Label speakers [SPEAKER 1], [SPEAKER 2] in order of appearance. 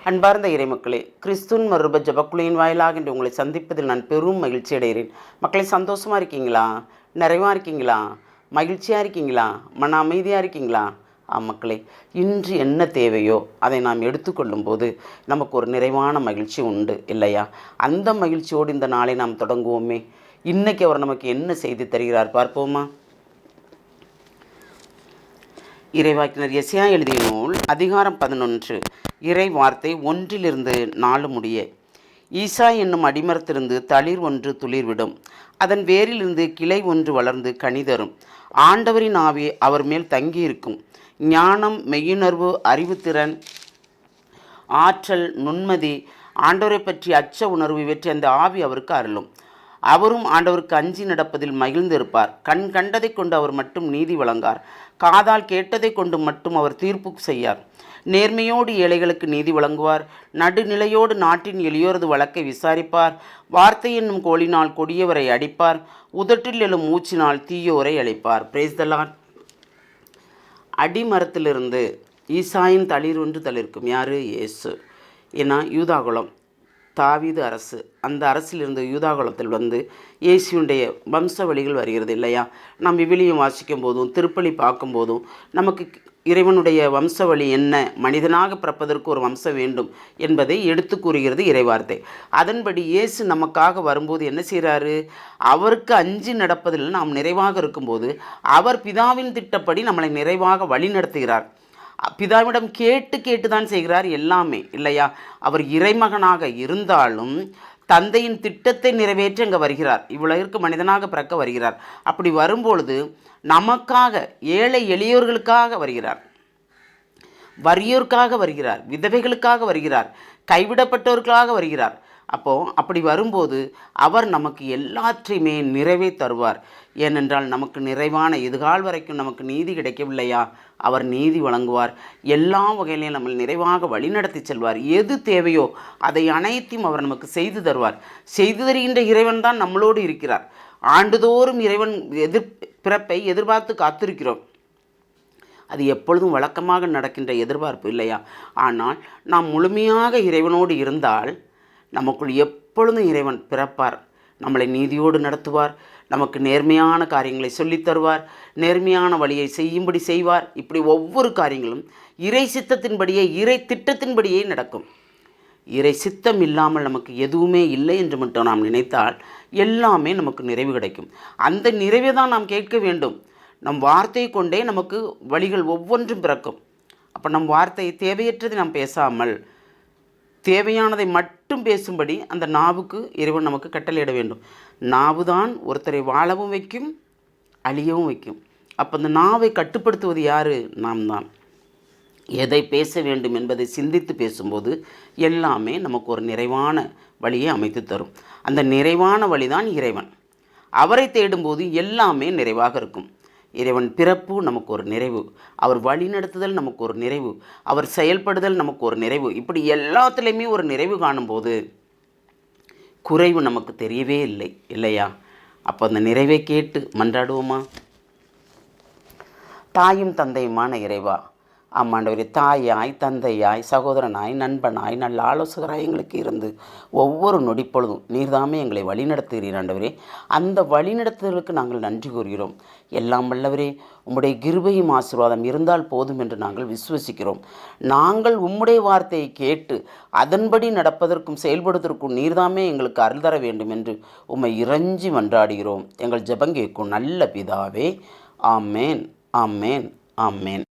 [SPEAKER 1] அன்பார்ந்த இறைமக்களே, கிறிஸ்துவின் மறுரூப ஜெபக்குழுவின் வாயிலாக இன்று உங்களை சந்திப்பதில் நான் பெரும் மகிழ்ச்சி அடைகிறேன். மக்களை, சந்தோஷமாக இருக்கீங்களா? நிறைவாக இருக்கீங்களா? மகிழ்ச்சியாக இருக்கீங்களா? மன அமைதியாக இருக்கீங்களா? மக்களே, இன்று என்ன தேவையோ அதை நாம் எடுத்துக்கொள்ளும் போது நமக்கு ஒரு நிறைவான மகிழ்ச்சி உண்டு இல்லையா? அந்த மகிழ்ச்சியோடு இந்த நாளை நாம் தொடங்குவோமே. இன்றைக்கி அவர் நமக்கு என்ன செய்து தருகிறார் பார்ப்போமா? இறைவாக்கினர் எசேயா எழுதிய நூல் அதிகாரம் 11 இறை வார்த்தை 1-4 முடிய. ஈசா என்னும் அடிமரத்திலிருந்து தளிர் ஒன்று துளிர்விடும், அதன் வேரிலிருந்து கிளை ஒன்று வளர்ந்து கனி தரும். ஆண்டவரின் ஆவி அவர் மேல் தங்கியிருக்கும். ஞானம், மெய்யுணர்வு, அறிவுத்திறன், ஆற்றல், நுண்மதி, ஆண்டவரை பற்றி அச்ச உணர்வு இவற்றை அந்த ஆவி அவருக்கு அருளும். அவரும் ஆண்டவருக்கு அஞ்சி நடப்பதில் மகிழ்ந்திருப்பார். கண் கண்டதை கொண்டு அவர் மட்டும் நீதி வழங்கார். காதால் கேட்டதை கொண்டு மட்டும் அவர் தீர்ப்பு செய்யார். நேர்மையோடு ஏழைகளுக்கு நீதி வழங்குவார். நடுநிலையோடு நாட்டின் எளியோரது வழக்கை விசாரிப்பார். வார்த்தை என்னும் கோலினால் கொடியவரை அடிப்பார். உதட்டில் எழும் மூச்சினால் தீயோரை அழைப்பார். Praise the Lord. அடிமரத்திலிருந்து ஈசாயின் தளிர் ஒன்று தளிர்க்கும். யார்? இயேசு. ஏன்னா யூதாகுலம், தாவீது அரசு, அந்த அரசிலிருந்து யூதாகுலத்தில் இயேசுடைய வம்ச வழிகள் வருகிறது இல்லையா? நாம் விவிலியம் வாசிக்கும் போதும் திருப்பலி பார்க்கும்போதும் நமக்கு இறைவனுடைய வம்சவழி என்ன, மனிதனாக பிறப்பதற்கு ஒரு வம்சம் வேண்டும் என்பதை எடுத்து கூறுகிறது இறைவார்த்தை. அதன்படி இயேசு நமக்காக வரும்போது என்ன செய்கிறாரு? அவருக்கு அஞ்சி நடப்பதில் நாம் நிறைவாக இருக்கும்போது அவர் பிதாவின் திட்டப்படி நம்மளை நிறைவாக வழி நடத்துகிறார். பிதாவிடம் கேட்டு தான் செய்கிறார் எல்லாமே இல்லையா? அவர் இறைமகனாக இருந்தாலும் தந்தையின் திட்டத்தை நிறைவேற்ற இங்கே வருகிறார். இவ்வுலகிற்கு மனிதனாக பிறக்க வருகிறார். அப்படி வரும்பொழுது நமக்காக, ஏழை எளியோர்களுக்காக வருகிறார், வறியோருக்காக வருகிறார், விதவைகளுக்காக வருகிறார், கைவிடப்பட்டவர்களாக வருகிறார். அப்படி வரும்போது அவர் நமக்கு எல்லாற்றையுமே நிறைவே தருவார். ஏனென்றால் நமக்கு நிறைவான எதிர்கால வரைக்கும் நமக்கு நீதி கிடைக்கவில்லையா? அவர் நீதி வழங்குவார். எல்லா வகையிலையும் நம்ம நிறைவாக வழிநடத்தி செல்வார். எது தேவையோ அதை அனைத்தையும் அவர் நமக்கு செய்து தருவார். செய்து தருகின்ற இறைவன் தான் நம்மளோடு இருக்கிறார். ஆண்டுதோறும் இறைவன் பிறப்பை எதிர்பார்த்து காத்திருக்கிறோம். அது எப்பொழுதும் வழக்கமாக நடக்கின்ற எதிர்பார்ப்பு இல்லையா? ஆனால் நாம் முழுமையாக இறைவனோடு இருந்தால் நமக்குள் எப்பொழுதும் இறைவன் பிறப்பார். நம்மளை நீதியோடு நடத்துவார். நமக்கு நேர்மையான காரியங்களை சொல்லித் தருவார். நேர்மையான வழியை செய்யும்படி செய்வார். இப்படி ஒவ்வொரு காரியங்களும் இறை சித்தத்தின்படியே, இறை திட்டத்தின்படியே நடக்கும். இறை சித்தம் இல்லாமல் நமக்கு எதுவுமே இல்லை என்று மட்டும் நாம் நினைத்தால் எல்லாமே நமக்கு நிறைவு கிடைக்கும். அந்த நிறைவை தான் நாம் கேட்க வேண்டும். நம் வார்த்தையை கொண்டே நமக்கு வழிகள் ஒவ்வொன்றும் பிறக்கும். அப்போ நம் வார்த்தை தேவையற்றதை நாம் பேசாமல் தேவையானதை மட்டும் பேசும்படி அந்த நாவுக்கு இறைவன் நமக்கு கட்டளையிட வேண்டும். நாவு தான் ஒருத்தரை வாழவும் வைக்கும், அழியவும் வைக்கும். அப்போ அந்த நாவை கட்டுப்படுத்துவது யார்? நாம் தான். எதை பேச வேண்டும் என்பதை சிந்தித்து பேசும்போது எல்லாமே நமக்கு ஒரு நிறைவான வழியை அமைத்து தரும். அந்த நிறைவான வழிதான் இறைவன். அவரை தேடும்போது எல்லாமே நிறைவாக இருக்கும். இறைவன் பிறப்பு நமக்கு ஒரு நிறைவு, அவர் வழிநடத்துதல் நமக்கு ஒரு நிறைவு, அவர் செயல்படுதல் நமக்கு ஒரு நிறைவு. இப்படி எல்லாத்துலேயுமே ஒரு நிறைவு காணும்போது குறைவு நமக்கு தெரியவே இல்லை இல்லையா? அப்போ அந்த நிறைவை கேட்டு மன்றாடுவோமா? தாயும் தந்தையுமான இறைவா, ஆமாண்டவரே, தாயாய், தந்தையாய், சகோதரனாய், நண்பனாய், நல்ல ஆலோசகராய் எங்களுக்கு இருந்து ஒவ்வொரு நொடிப்பொழுதும் நீர்தாமே எங்களை வழிநடத்துகிறீர் ஆண்டவரே. அந்த வழிநடத்துதலுக்கு நாங்கள் நன்றி கூறுகிறோம். எல்லாம் வல்லவரே, உம்முடைய கிருபையும் ஆசீர்வாதம் இருந்தால் போதும் என்று நாங்கள் விசுவசிக்கிறோம். நாங்கள் உம்முடைய வார்த்தையை கேட்டு அதன்படி நடப்பதற்கும் செயல்படுவதற்கும் நீர்தாமே எங்களுக்கு அருள் தர வேண்டும் என்று உம்மை இறைஞ்சி மன்றாடுகிறோம். எங்கள் ஜெபம் கேட்கும் நல்ல பிதாவே. ஆமேன், ஆமேன், ஆமேன்.